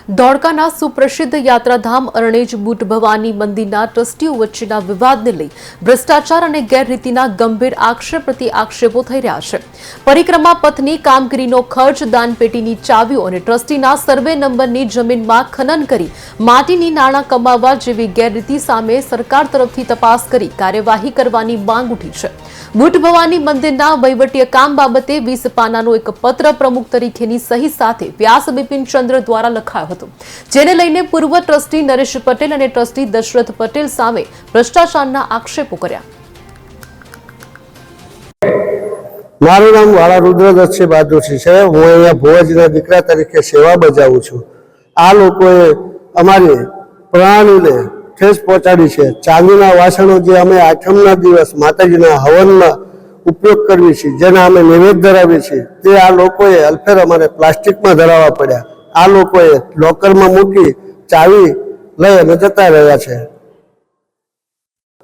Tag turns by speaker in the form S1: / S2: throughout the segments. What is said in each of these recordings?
S1: ધોળકાના સુપ્રસિદ્ધ યાત્રાધામ અરણેજ બુટ ભવાની મંદિરના ટ્રસ્ટીઓ વચ્ચેના વિવાદને લઈ ભ્રષ્ટાચાર અને ગેરરીતિના ગંભીર આક્ષેપ પ્રતિ આક્ષેપો થઈ રહ્યા છે। પરિક્રમા પથની કામગીરીનો ખર્ચ, દાનપેટીની ચાવીઓ અને ટ્રસ્ટીના સર્વે નંબરની જમીનમાં ખનન કરી માટીની નાણાં કમાવવા જેવી ગેરરીતિ સામે સરકાર તરફથી તપાસ કરી કાર્યવાહી કરવાની માંગ ઉઠી છે। બુટ ભવાની મંદિરના વહીવટીય કામ બાબતે 20 પાનાનો એક પત્ર પ્રમુખ તરીકેની સહી સાથે વ્યાસ બિપિનચંદ્ર દ્વારા લખાયો હતો, જેને લઈને પૂર્વ ટ્રસ્ટી નરેશ પટેલ અને ટ્રસ્ટી દશરથ પટેલ સામે ભ્રષ્ટાચારના આક્ષેપો કર્યા।
S2: મારું નામ વાળા રુદ્રદત્તસિંહ બહાદુરસિંહ છે। હું અહીંયા ભુવાજીના દીકરા તરીકે સેવા બજાવું છું। આ લોકોએ અમારી પ્રણાલીને ઠેસ પહોંચાડી છે। ચાંદીના વાસણો જે અમે આઠમના દિવસ માતાજીના હવનમાં ઉપયોગ કરવી છીએ, જેના અમે નૈવેદ્ય ધરાવીએ છીએ, તે આ લોકોએ અલ્ફેર અમારે પ્લાસ્ટિકમાં ધરાવવા પડ્યા। આ લોકોએ લોકરમાં મૂકી ચાવી લઈ અને જતા રહ્યા છે।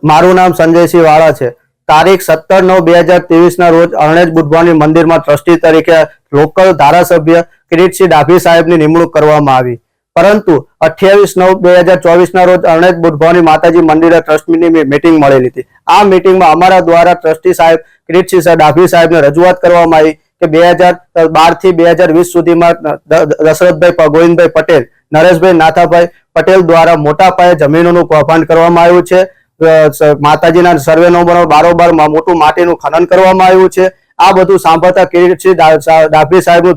S3: મારું નામ સંજયસિંહ વાળા છે। તારીખ 17/9/2023 ના રોજ અરણેજ બુટ ભવાની મંદિરમાં ટ્રસ્ટી તરીકે લોકલ ધારાસભ્ય કિરીટસિંહ ડાભી સાહેબની નિમણૂક કરવામાં આવી, પરંતુ 28/9/2024 ના રોજ અરણેજ બુટ ભવાની માતાજી મંદિરે ટ્રસ્ટની મીટિંગ મળેલી હતી। આ મીટિંગમાં અમારા દ્વારા ટ્રસ્ટી સાહેબ કિરીટસિંહ ડાભી સાહેબને રજૂઆત કરવામાં આવી કે 2012 થી 2020 સુધીમાં દશરથભાઈ ગોવિંદભાઈ પટેલ, નરેશભાઈ નાથાભાઈ પટેલ દ્વારા મોટા પાયે જમીનોનું કૌભાંડ કરવામાં આવ્યું છે। માતાજીના સર્વે નંબરો બારોબાર મોટું માટીનું ખનન કરવામાં આવ્યું છે। આ બધું સાંભળતા કિરીટસિંહ ડાભી સાહેબનું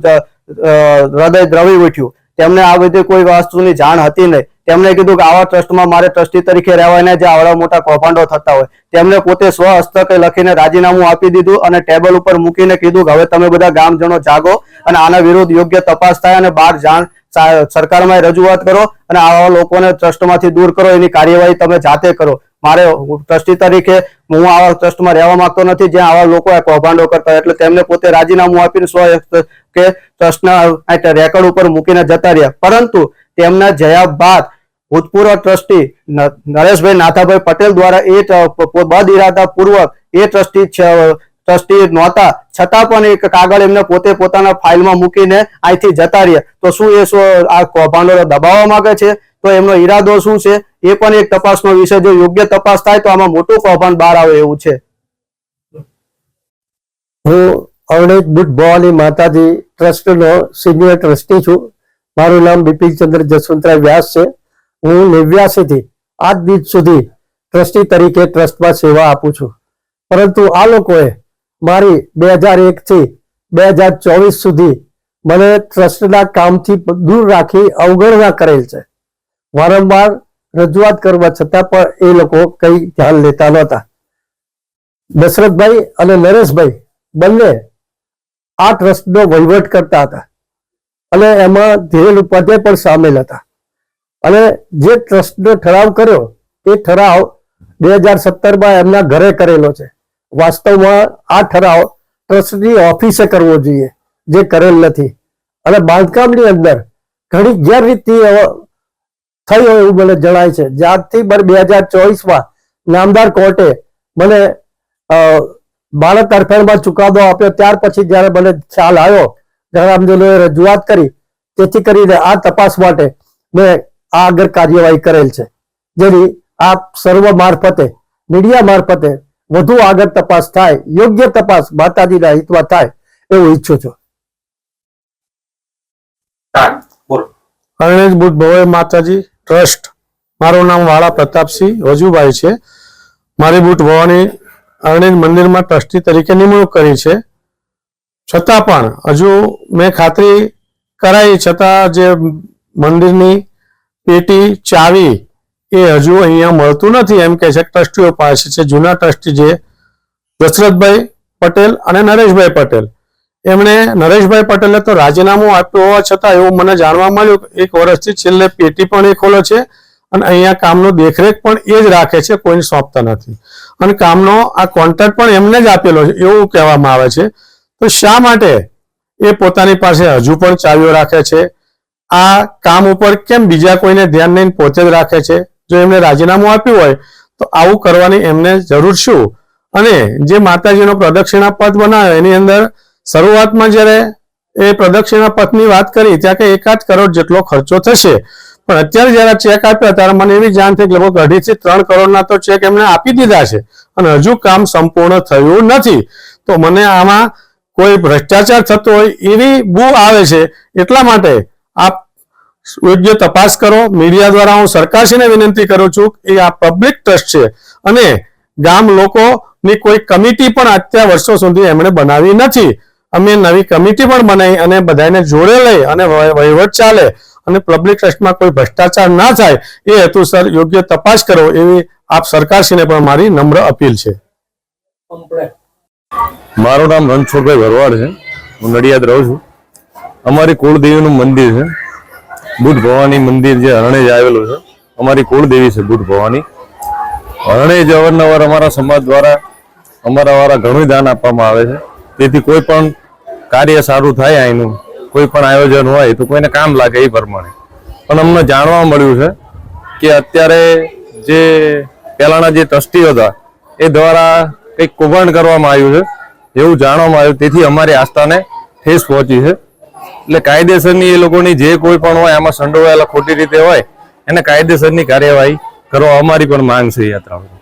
S3: હૃદય દ્રવી ઉઠ્યું। તેમને આ બધી કોઈ વસ્તુની જાણ હતી નહીં। તેમણે કીધું કે આવા ટ્રસ્ટમાં મારે ટ્રસ્ટી તરીકે રહેવાય ને, જે આવડા મોટા કૌભાંડો થતા હોય। તેમણે પોતે સ્વ હસ્તકે લખીને રાજીનામું આપી દીધું અને ટેબલ ઉપર મૂકીને કીધું કે હવે તમે બધા ગામજનો જાગો અને આના વિરુદ્ધ યોગ્ય તપાસ થાય અને બહાર જાણ સરકારમાં રજૂઆત કરો અને આવા લોકોને ટ્રસ્ટમાંથી દૂર કરો, એની કાર્યવાહી તમે જાતે કરો। મારે ટ્રસ્ટી તરીકે હું આવા ટ્રસ્ટમાં રહેવા માંગતો નથી જ્યાં આવા લોકો કૌભાંડો કરતા હોય। એટલે તેમને પોતે રાજીનામું આપીને સ્વ કે ટ્રસ્ટના રેકોર્ડ ઉપર મૂકીને જતા રહ્યા। પરંતુ તેમના જયા બાદ ભૂતપૂર્વ ટ્રસ્ટી નરેશભાઈ નાથાભાઈ પટેલ દ્વારા એ બદઇરાદાપૂર્વક એ ટ્રસ્ટી નહોતા છતાં પણ એક કાગળ એમને પોતે પોતાના ફાઇલમાં મૂકીને અહીંથી જતા રહ્યા। તો શું એ આ કૌભાંડો દબાવવા માંગે છે? તો એમનો ઈરાદો શું છે એ પણ એક તપાસનો વિષય। જો યોગ્ય તપાસ થાય તો આમાં મોટું કૌભાંડ બહાર આવે એવું છે।
S2: હું અરણેજ બુટ ભવાની માતાજી ટ્રસ્ટનો સિનિયર ટ્રસ્ટી છું। મારું નામ બિપિનચંદ્ર જસવંતરાય વ્યાસ છે। હું 89 થી આજ દિવસ સુધી ટ્રસ્ટી તરીકે ટ્રસ્ટમાં સેવા આપું છું, પરંતુ આ લોકોએ મારી 2001 થી 2024 સુધી મને ટ્રસ્ટના કામથી દૂર રાખી અવગણના કરેલ છે। વારંવાર રજૂઆત કરવા છતાં પણ એ લોકો કંઈ ધ્યાન લેતા નહોતા। દશરથભાઈ અને નરેશભાઈ બંને આ ટ્રસ્ટનો વહીવટ કરતા હતા અને એમાં ધીરેલ ઉપાધ્યાય પણ સામેલ હતા અને જે ટ્રસ્ટનો ઠરાવ કર્યો એ ઠરાવ 2017માં એમના ઘરે કરેલો છે। વાસ્તવમાં આ ઠરાવ ટ્રસ્ટની ઓફિસે કરવો જોઈએ, જે કરેલ નથી અને બાંધકામની અંદર ઘણી ગેરરીતિ થઈ હોય એવું મને જણાય છે। જ્યારથી 2024માં નામદાર કોર્ટે મને બાળક તરફેણમાં ચુકાદો આપ્યો, ત્યાર પછી જ્યારે મને ખ્યાલ આવ્યો, ગ્રામજનોએ રજૂઆત કરી, તેથી કરીને આ તપાસ માટે મેં આ આગળ કાર્યવાહી કરેલ છે, જેની આપ સર્વ મારફતે, મીડિયા મારફતે વધુ આગળ તપાસ થાય, યોગ્ય તપાસ માતાજીના હિતમાં થાય એવું ઈચ્છું છું।
S4: અરણેજ બુટ ભવાની માતાજી ટ્રસ્ટ, મારું નામ વાળા પ્રતાપસિંહ વજુભાઈ છે। મારી બુટ ભવાની અરણેજ મંદિરમાં ટ્રસ્ટી તરીકે નિમણૂક કરી છે, છતાં પણ હજુ મેં ખાતરી કરાઈ છતાં જે મંદિરની પેટી ચાવી એ હજુ અહીંયા મળતું નથી એમ કે છે। ટ્રસ્ટીઓ પાસે છે, જૂના ટ્રસ્ટી જે દશરથભાઈ પટેલ અને નરેશભાઈ પટેલ, એમણે નરેશભાઈ પટેલે તો રાજીનામું આપ્યું હોવા છતાં એવું મને જાણવા મળ્યું કે 1 વર્ષથી છેલ્લે પેટી પણ એ ખોલે છે અને અહીંયા કામનો દેખરેખ પણ એ જ રાખે છે, કોઈને સોંપતા નથી અને કામનો આ કોન્ટ્રાક્ટ પણ એમને જ આપેલો છે એવું કહેવામાં આવે છે। તો શા માટે એ પોતાની પાસે હજુ પણ ચાવીઓ રાખે છે? આ કામ ઉપર કેમ બીજા કોઈને ધ્યાન નહીં, પોતે જ રાખે છે? જો એમને રાજીનામું આપ્યું હોય તો આવું કરવાની એમને જરૂર શું? અને જે માતાજીનો પ્રદક્ષિણા પથ બનાવે એની અંદર શરૂઆતમાં જ્યારે એ પ્રદક્ષિણા પથની વાત કરી ત્યાં કે 1-8 કરોડ જેટલો ખર્ચો થશે, પણ અત્યારે જયારે ચેક આપ્યા ત્યારે મને એવી જાણ થઈ કે લગભગ 2.5 થી 3 કરોડના તો ચેક એમણે આપી દીધા છે અને હજુ કામ સંપૂર્ણ થયું નથી. તો મને આમાં કોઈ ભ્રષ્ટાચાર થતો હોય એવી બૂ આવે છે. એટલા માટે આપ યોગ્ય તપાસ કરો. મીડિયા દ્વારા હું સરકારશ્રીને વિનંતી કરું છું કે આ પબ્લિક ટ્રસ્ટ છે અને ગામ લોકોની કોઈ કમિટી પણ અત્યાર વર્ષો સુધી એમણે બનાવી નથી. અમે નવી કમિટી પણ બનાવી અને બધાને જોડે લઈ અને વહીવટ ચાલે અને પબ્લિક ટ્રસ્ટમાં કોઈ ભ્રષ્ટાચાર ના થાય એ હેતુસર યોગ્ય તપાસ કરો એવી આપ સરકારશ્રીને પણ મારી નમ્ર અપીલ છે.
S5: મારું નામ રણછોડભાઈ ભરવાડ છે. હું નડિયાદ રહું છું. અમારી કુળદેવીનું મંદિર છે બુટ ભવાની મંદિર, જે હરણેજ આવેલું છે. અમારી કુળદેવી છે બુટ ભવાની. હરણેજ અવારનવાર અમારા સમાજ દ્વારા અમારા વાળા ઘણું દાન આપવામાં આવે છે. તેથી કોઈ પણ કાર્ય સારું થાય, અહીંનું કોઈ પણ આયોજન હોય તો કોઈને કામ લાગે એ પ્રમાણે. પણ અમને જાણવા મળ્યું છે કે અત્યારે જે પહેલાના જે ટ્રસ્ટીઓ હતા એ દ્વારા કંઈક કૌભાંડ કરવામાં આવ્યું છે એવું જાણવામાં આવ્યું. તેથી અમારી આસ્થાને ઠેસ પહોંચી છે. એટલે કાયદેસરની એ લોકોની જે કોઈ પણ હોય આમાં સંડોવાયેલા ખોટી રીતે હોય એને કાયદેસરની કાર્યવાહી કરવા અમારી પણ માંગ છે યાત્રામાં.